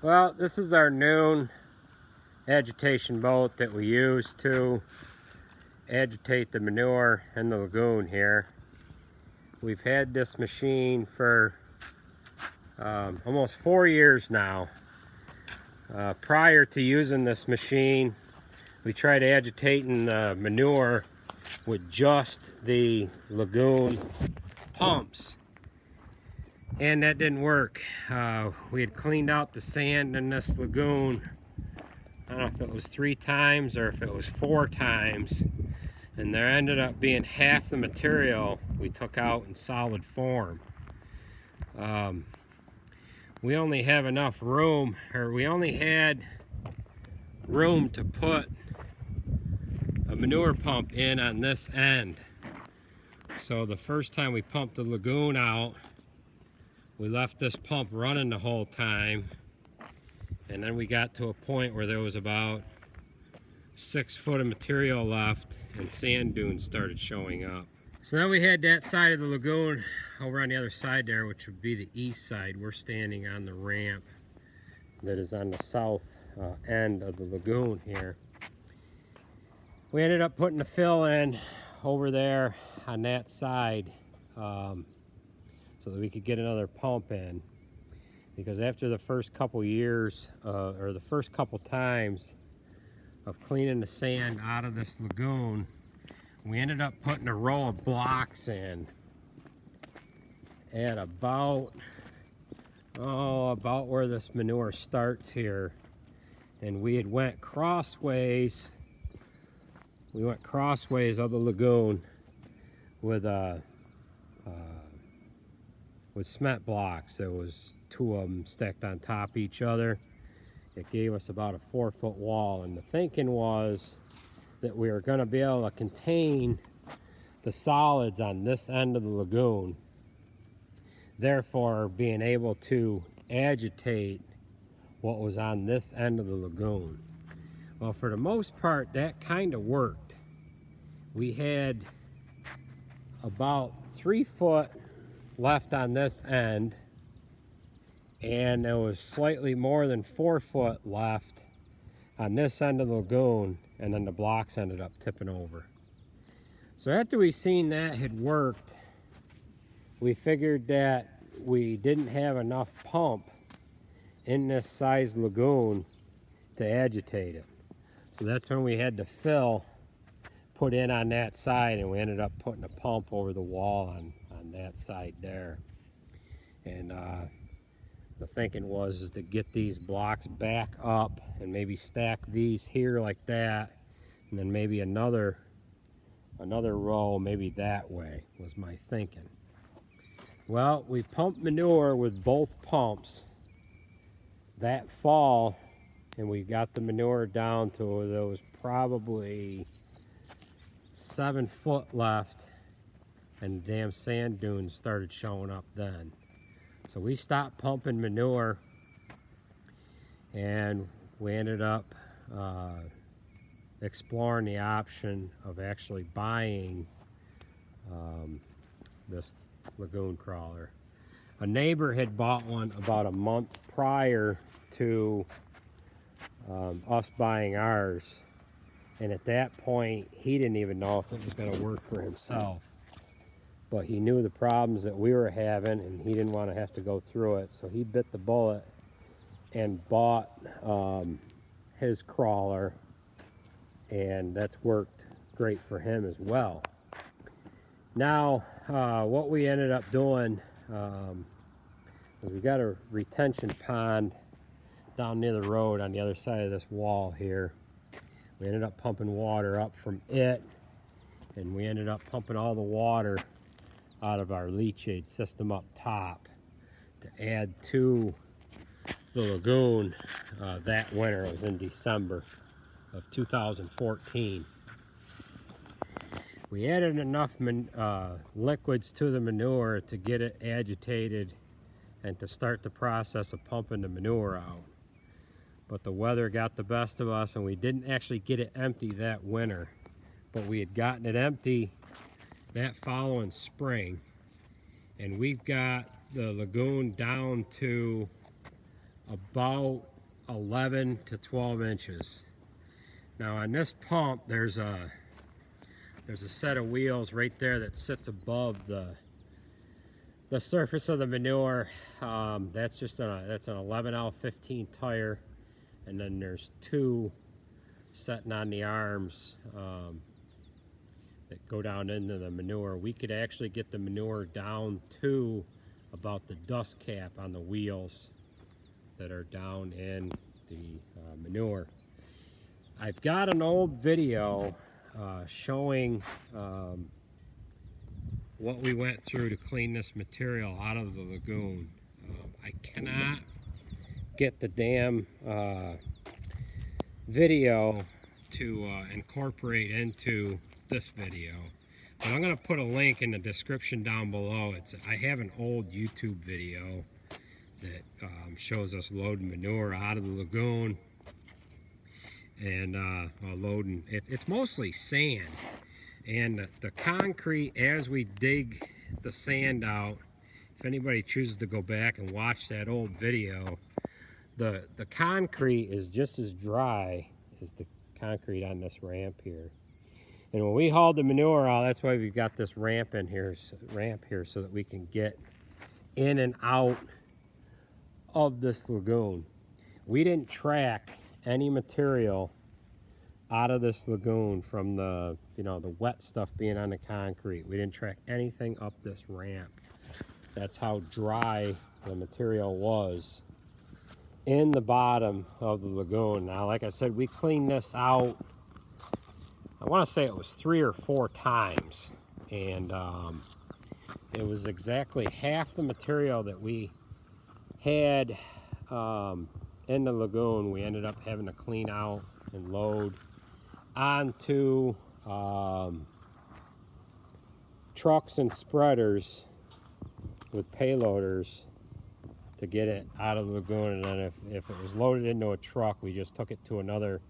Well, this is our Nuhn agitation boat that we use to agitate the manure in the lagoon here. We've had this machine for almost 4 years now. Prior to using this machine, we tried agitating the manure with just the lagoon pumps, and that didn't work. We had cleaned out the sand in this lagoon, I don't know if it was 3 times or if it was 4 times, and there ended up being half the material we took out in solid form. We only have enough room, or we only had room to put a manure pump in on this end. So the first time we pumped the lagoon out, we left this pump running the whole time, and then we got to a point where there was about 6 foot of material left and sand dunes started showing up. So then we had that side of the lagoon over on the other side there, which would be the east side. We're standing on the ramp that is on the south end of the lagoon here. We ended up putting the fill in over there on that side so that we could get another pump in, because after the first couple years or the first couple times of cleaning the sand out of this lagoon, we ended up putting a row of blocks in at about where this manure starts here, and we had went crossways. We went crossways of the lagoon with cement blocks. There was 2 of them stacked on top of each other. It gave us about a 4-foot wall, and the thinking was that we were going to be able to contain the solids on this end of the lagoon, therefore being able to agitate what was on this end of the lagoon. Well, for the most part, that kind of worked. We had about 3 foot left on this end, and there was slightly more than 4 foot left on this end of the lagoon, and then the blocks ended up tipping over. So after we seen that had worked, we figured that we didn't have enough pump in this size lagoon to agitate it. So that's when we had the fill put in on that side, and we ended up putting a pump over the wall on that side there. And the thinking was to get these blocks back up and maybe stack these here like that, and then maybe another row maybe that way was my thinking. Well, we pumped manure with both pumps that fall, and we got the manure down to there was probably 7 foot left, and the damn sand dunes started showing up then. So we stopped pumping manure, and we ended up exploring the option of actually buying this Lagoon Crawler. A neighbor had bought one about a month prior to us buying ours, and at that point he didn't even know if it was going to work for himself, but he knew the problems that we were having and he didn't want to have to go through it, so he bit the bullet and bought his crawler, and that's worked great for him as well. Now what we ended up doing is we got a retention pond down near the road on the other side of this wall here. We ended up pumping water up from it, and we ended up pumping all the water out of our leachate system up top to add to the lagoon that winter. It was in December of 2014. We added enough liquids to the manure to get it agitated and to start the process of pumping the manure out. But the weather got the best of us, and we didn't actually get it empty that winter, but we had gotten it empty that following spring, and we've got the lagoon down to about 11 to 12 inches. Now on this pump, there's a set of wheels right there that sits above the surface of the manure. That's an 11L15 tire, and then there's two setting on the arms that go down into the manure. We could actually get the manure down to about the dust cap on the wheels that are down in the manure. I've got an old video showing what we went through to clean this material out of the lagoon. I cannot get the damn video to incorporate into this video, but I'm going to put a link in the description down below. I have an old YouTube video that shows us loading manure out of the lagoon and loading. It's mostly sand, and the concrete, as we dig the sand out, if anybody chooses to go back and watch that old video, the concrete is just as dry as the concrete on this ramp here. And when we hauled the manure out, that's why we've got this ramp here, so that we can get in and out of this lagoon. We didn't track any material out of this lagoon from the wet stuff being on the concrete. We didn't track anything up this ramp. That's how dry the material was in the bottom of the lagoon. Now, like I said, we cleaned this out, I want to say it was 3 or 4 times, and it was exactly half the material that we had in the lagoon we ended up having to clean out and load onto trucks and spreaders with payloaders to get it out of the lagoon. And then if it was loaded into a truck, we just took it to another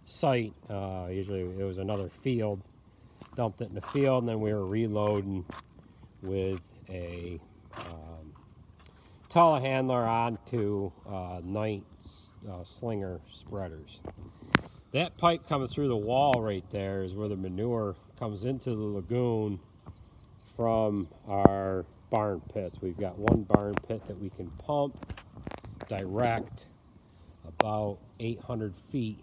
site. Usually it was another field, dumped it in the field, and then we were reloading with a telehandler onto night slinger spreaders. That pipe coming through the wall right there is where the manure comes into the lagoon from our barn pits. We've got one barn pit that we can pump direct about 800 feet.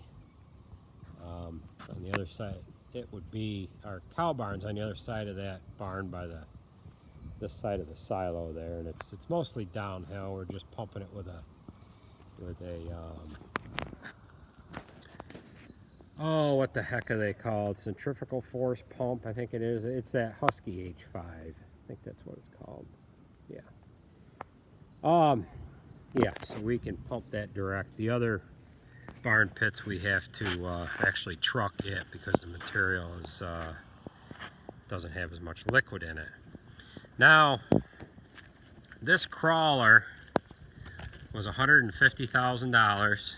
On the other side, it would be our cow barns on the other side of that barn by this side of the silo there, and it's mostly downhill. We're just pumping it with a oh, what the heck are they called? Centrifugal force pump, I think it is. It's that Husky H5. I think that's what it's called. Yeah. Yeah, so we can pump that direct. The other barn pits we have to actually truck it because the material is doesn't have as much liquid in it. Now, this crawler was $150,000,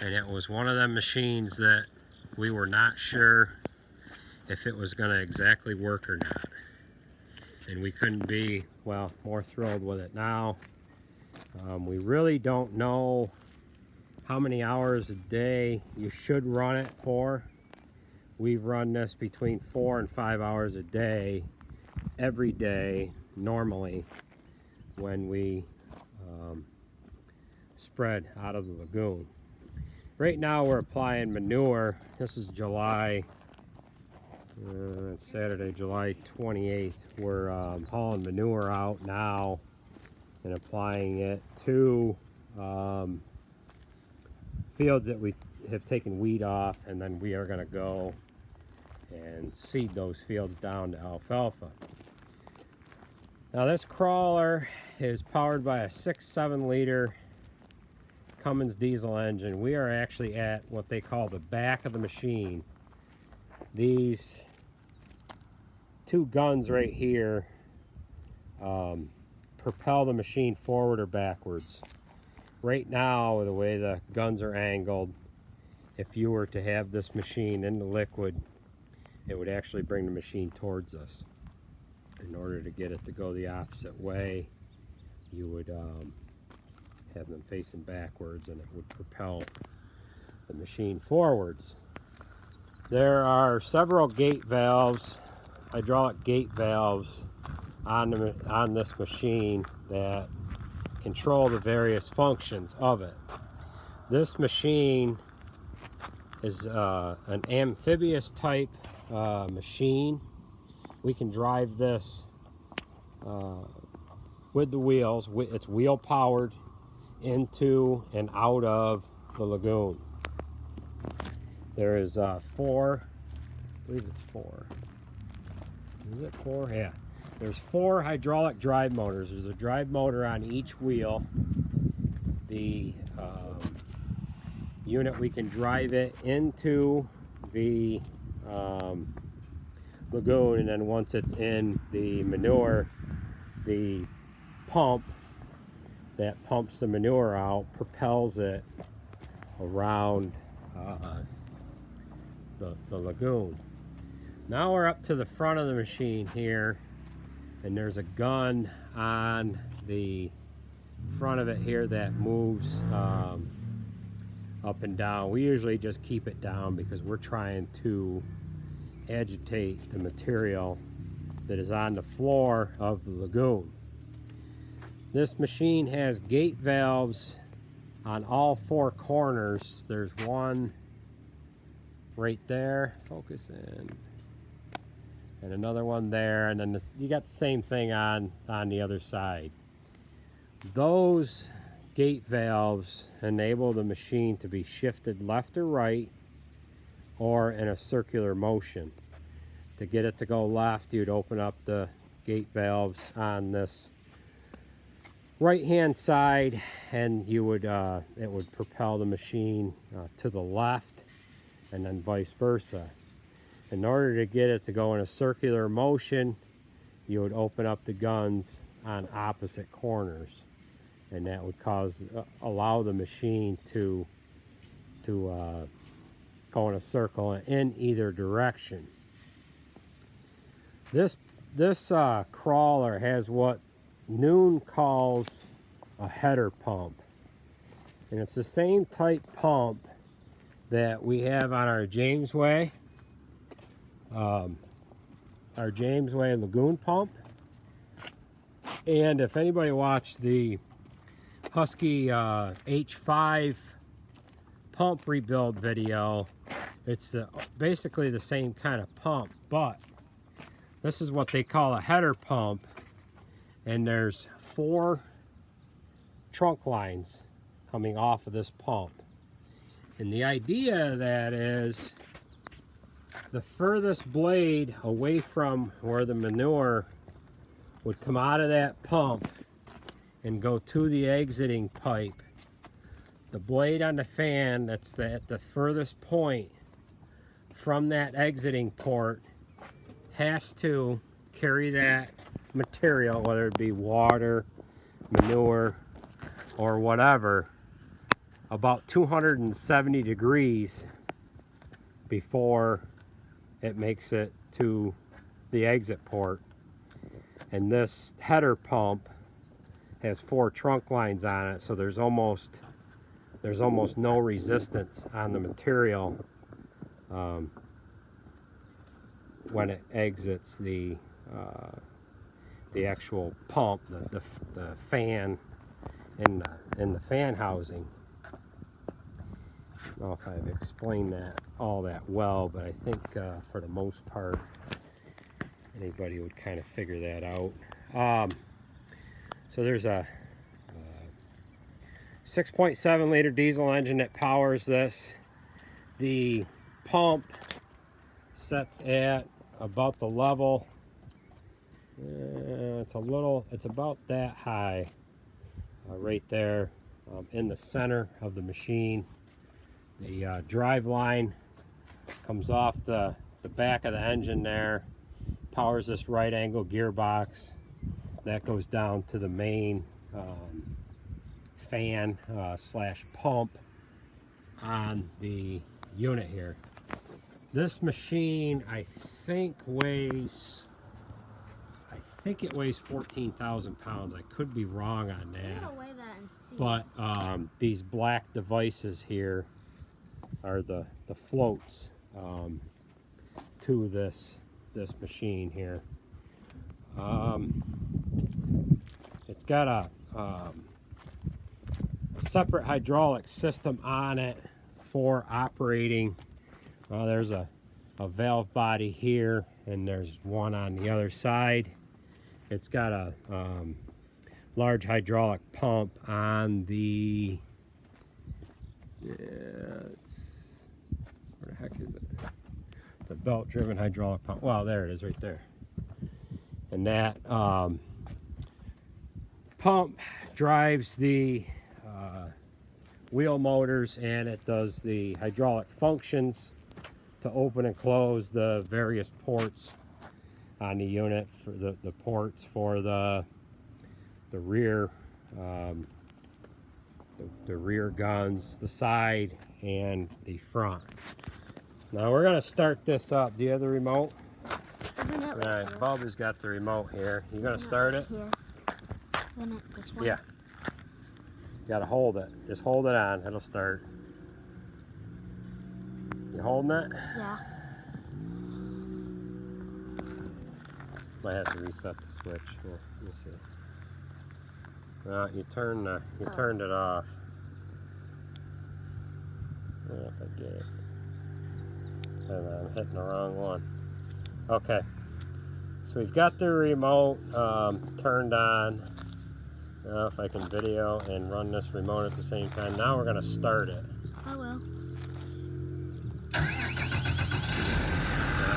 and it was one of them machines that we were not sure if it was going to exactly work or not, and we couldn't be, well, more thrilled with it now. We really don't know how many hours a day you should run it for. We've run this between 4 and 5 hours a day, every day, normally, when we spread out of the lagoon. Right now we're applying manure. This is July, it's Saturday, July 28th. We're hauling manure out now and applying it to fields that we have taken weed off, and then we are going to go and seed those fields down to alfalfa. Now, this crawler is powered by a 6-7 liter Cummins diesel engine. We are actually at what they call the back of the machine. These two guns right here propel the machine forward or backwards. Right now, the way the guns are angled, if you were to have this machine in the liquid, it would actually bring the machine towards us. In order to get it to go the opposite way, you would have them facing backwards, and it would propel the machine forwards. There are several gate valves, hydraulic gate valves on this machine that control the various functions of it. This machine is an amphibious type machine. We can drive this with the wheels. It's wheel powered into and out of the lagoon. There is four, I believe it's four. Is it four? Yeah. There's 4 hydraulic drive motors. There's a drive motor on each wheel. The unit, we can drive it into the lagoon, and then once it's in the manure, the pump that pumps the manure out propels it around the lagoon. Now we're up to the front of the machine here, and there's a gun on the front of it here that moves up and down. We usually just keep it down because we're trying to agitate the material that is on the floor of the lagoon. This machine has gate valves on all 4 corners. There's one right there, focus in, and another one there, and then you got the same thing on the other side. Those gate valves enable the machine to be shifted left or right, or in a circular motion. To get it to go left, you'd open up the gate valves on this right hand side, and you would it would propel the machine to the left, and then vice versa. In order to get it to go in a circular motion, you would open up the guns on opposite corners, and that would allow the machine to go in a circle in either direction. This crawler has what Nuhn calls a header pump, and it's the same type pump that we have on our Jamesway Lagoon pump. And if anybody watched the Husky H5 pump rebuild video, it's basically the same kind of pump, but this is what they call a header pump, and there's 4 trunk lines coming off of this pump. And the idea of that is the furthest blade away from where the manure would come out of that pump and go to the exiting pipe. The blade on the fan that's at the furthest point from that exiting port has to carry that material, whether it be water, manure, or whatever, about 270 degrees before it makes it to the exit port. And this header pump has 4 trunk lines on it, so there's almost no resistance on the material when it exits the actual pump, the fan in the fan housing. I don't know if I've explained all that well, but I think for the most part anybody would kind of figure that out. So there's a 6.7 liter diesel engine that powers this. The pump sets at about the level, it's about that high, right there in the center of the machine. The drive line comes off the back of the engine there, powers this right angle gearbox that goes down to the main fan slash pump on the unit here. This machine, I think it weighs 14,000 pounds. I could be wrong on that. I'm gonna weigh that and But these black devices here are the floats to this machine here. It's got a separate hydraulic system on it for operating. There's a valve body here, and there's one on the other side. It's got a large hydraulic pump on the, where the heck is it? The belt driven hydraulic pump. Well, there it is right there. And that pump drives the wheel motors, and it does the hydraulic functions to open and close the various ports on the unit, for the ports for the rear, the rear guns, the side, and the front. Now we're going to start this up. Do you have the remote? All right, Bubba's got the remote here. You going to start it? Here. This one? Yeah. You got to hold it. Just hold it on. It'll start. You holding it? Yeah. Might have to reset the switch. Here, let me see. You turned it off. I don't know if I get it. I don't know, I'm hitting the wrong one. Okay. So we've got the remote turned on. I don't know if I can video and run this remote at the same time. Now we're going to start it. I will. Alright,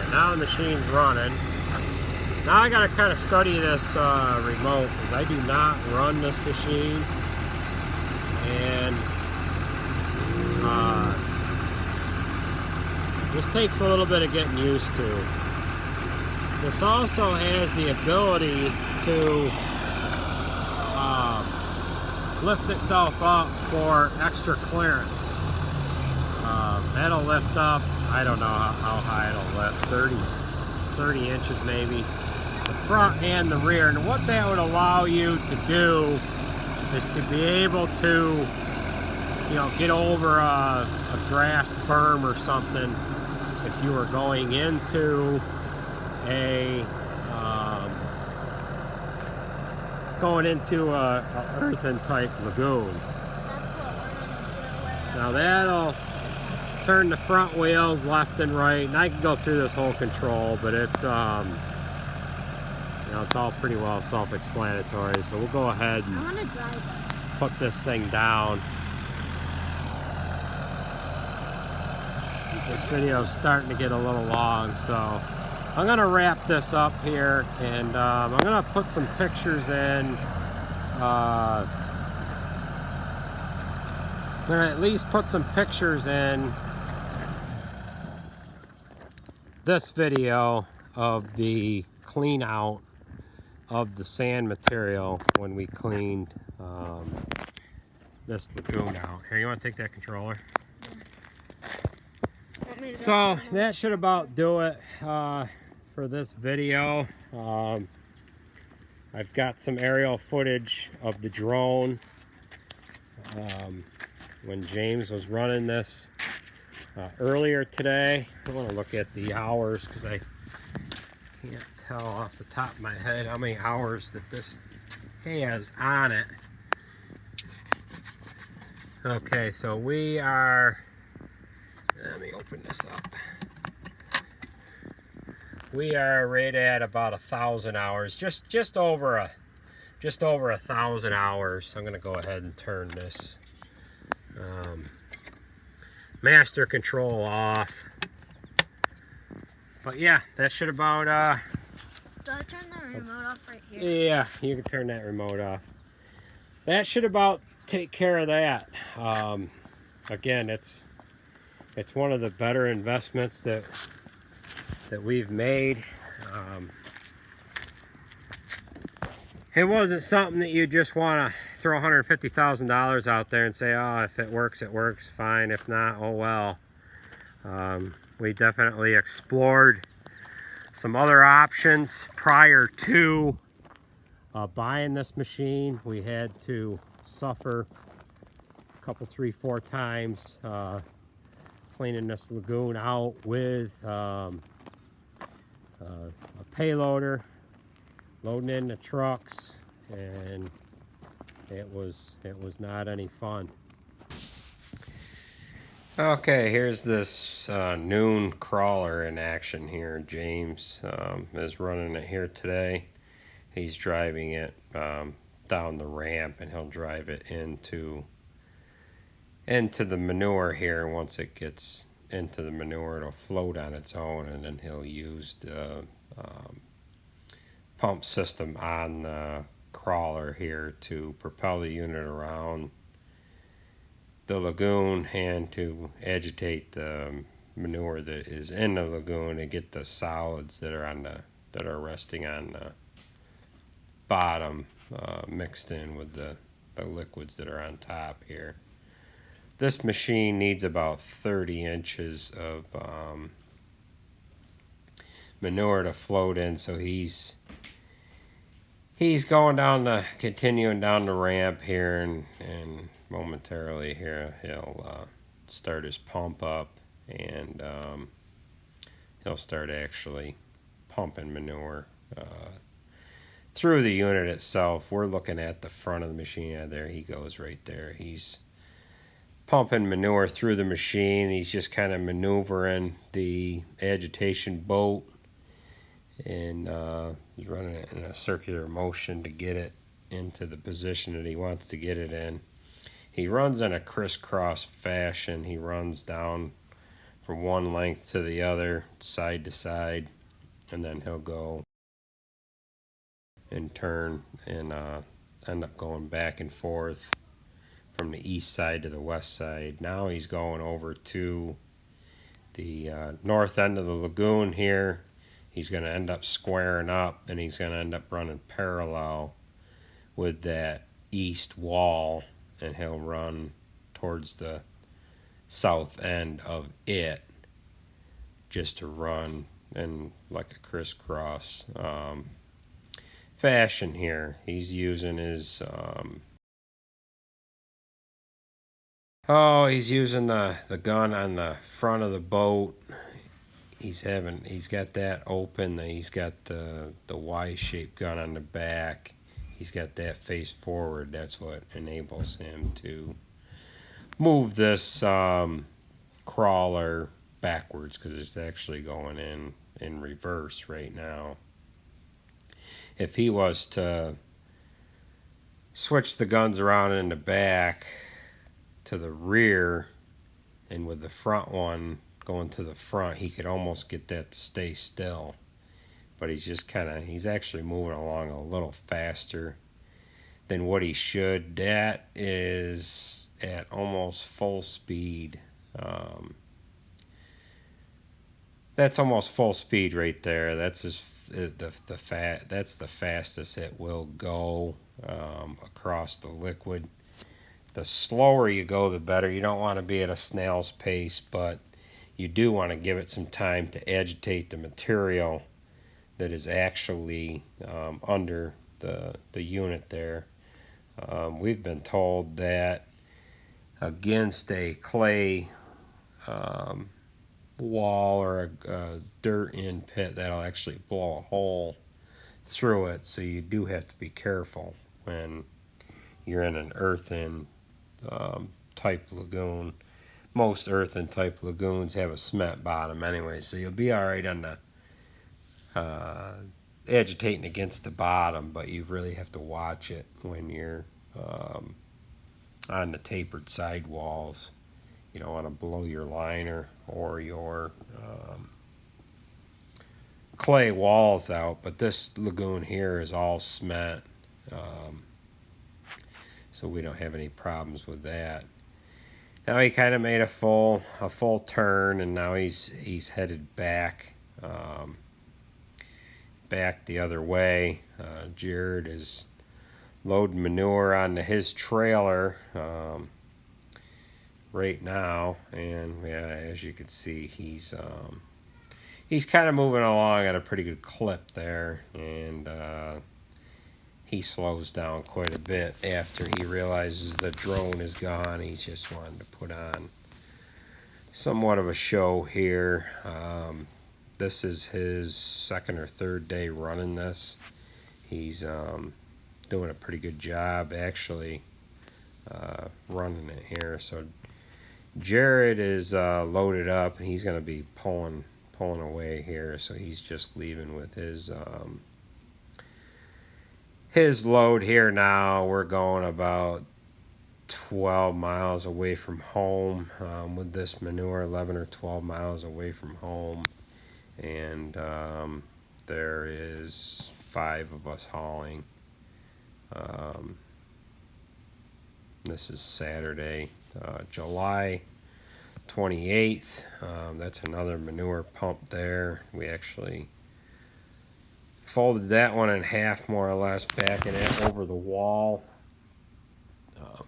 now the machine's running. Now I got to kind of study this remote, because I do not run this machine. And this takes a little bit of getting used to. This also has the ability to lift itself up for extra clearance. That'll lift up, I don't know how high it'll lift, 30 inches maybe, the front and the rear. And what that would allow you to do is to be able to, you know, get over a grass berm or something if you were going into a earthen type lagoon. That's what we're going to do. Now that'll turn the front wheels left and right, and I can go through this whole control, but it's you know, it's all pretty well self-explanatory. So we'll go ahead and put this thing down. This video is starting to get a little long, so I'm going to wrap this up here, and I'm going to put some pictures in. I'm going to at least put some pictures in this video of the clean out of the sand material when we cleaned this lagoon out. Here, you want to take that controller? So that should about do it for this video. I've got some aerial footage of the drone when James was running this earlier today. I want to look at the hours, because I can't tell off the top of my head how many hours that this has on it. Okay, so we are, let me open this up. We are right at about 1,000 hours, just over 1,000 hours. I'm gonna go ahead and turn this master control off. But yeah, that should about Do I turn the remote off right here? yeah, you can turn that remote off. That should about take care of that. Again, it's one of the better investments that we've made. It wasn't something that you just want to throw $150,000 out there and say, oh, if it works, fine. If not, oh well. We definitely explored some other options prior to buying this machine. We had to suffer couple, 3, 4 times, cleaning this lagoon out with a payloader, loading in the trucks, and it was not any fun. Okay, here's this Nuhn Crawler in action here. James is running it here today. He's driving it down the ramp, and he'll drive it into the manure here. Once it gets into the manure, it'll float on its own, and then he'll use the pump system on the crawler here to propel the unit around the lagoon and to agitate the manure that is in the lagoon and get the solids that are resting on the bottom mixed in with the liquids that are on top here. This machine needs about 30 inches of manure to float in, so he's continuing down the ramp here, and momentarily here he'll start his pump up, and he'll start actually pumping manure through the unit itself. We're looking at the front of the machine. Yeah, there he goes right there. He's pumping manure through the machine. He's just kind of maneuvering the agitation boat, and he's running it in a circular motion to get it into the position that he wants to get it in. He runs in a crisscross fashion. He runs down from one length to the other, side to side, and then he'll go and turn and end up going back and forth from the east side to the west side. Now he's going over to the north end of the lagoon here. He's going to end up squaring up, and he's going to end up running parallel with that east wall, and he'll run towards the south end of it, just to run in like a crisscross fashion here. He's using his he's using the gun on the front of the boat. He's got that open. He's got the Y-shaped gun on the back. He's got that face forward. That's what enables him to move this crawler backwards, because it's actually going in reverse right now. If he was to switch the guns around in the back to the rear, and with the front one going to the front, he could almost get that to stay still. But he's actually moving along a little faster than what he should. That is at almost full speed. That's almost full speed right there. That's that's the fastest it will go across the liquid. The slower you go, the better. You don't want to be at a snail's pace, but you do want to give it some time to agitate the material that is actually under the unit there. We've been told that against a clay wall or a dirt in pit, that'll actually blow a hole through it, so you do have to be careful when you're in an earthen type lagoon. Most earthen type lagoons have a cement bottom anyway, so you'll be alright on the agitating against the bottom, but you really have to watch it when you're on the tapered side walls. You don't want to blow your liner or your clay walls out, but this lagoon here is all cement, so we don't have any problems with that. Now he kind of made a full turn, and now he's headed back the other way. Jared is loading manure onto his trailer right now, and yeah, as you can see, he's kind of moving along at a pretty good clip there, and he slows down quite a bit after he realizes the drone is gone. He's just wanting to put on somewhat of a show here. This is his second or third day running this. He's doing a pretty good job actually running it here. So Jared is loaded up and he's going to be pulling away here. So he's just leaving with his load here now. We're going about 12 miles away from home with this manure, 11 or 12 miles away from home, and there is 5 of us hauling. This is Saturday, July 28th. That's another manure pump there. We actually folded that one in half more or less, backing it over the wall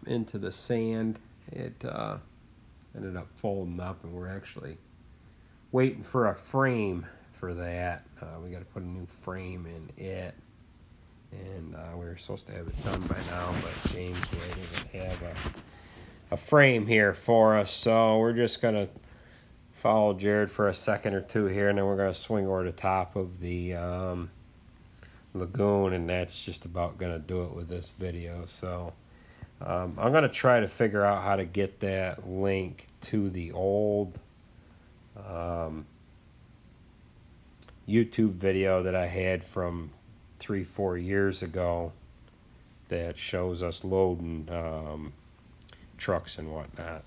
into the sand. It ended up folding up, and we're actually waiting for a frame for that. We got to put a new frame in it, and we were supposed to have it done by now, but James waiting to have a frame here for us. So we're just gonna follow Jared for a second or two here, and then we're gonna swing over the top of the Lagoon, and that's just about gonna do it with this video. So I'm going to try to figure out how to get that link to the old YouTube video that I had from 3-4 years ago that shows us loading trucks and whatnot.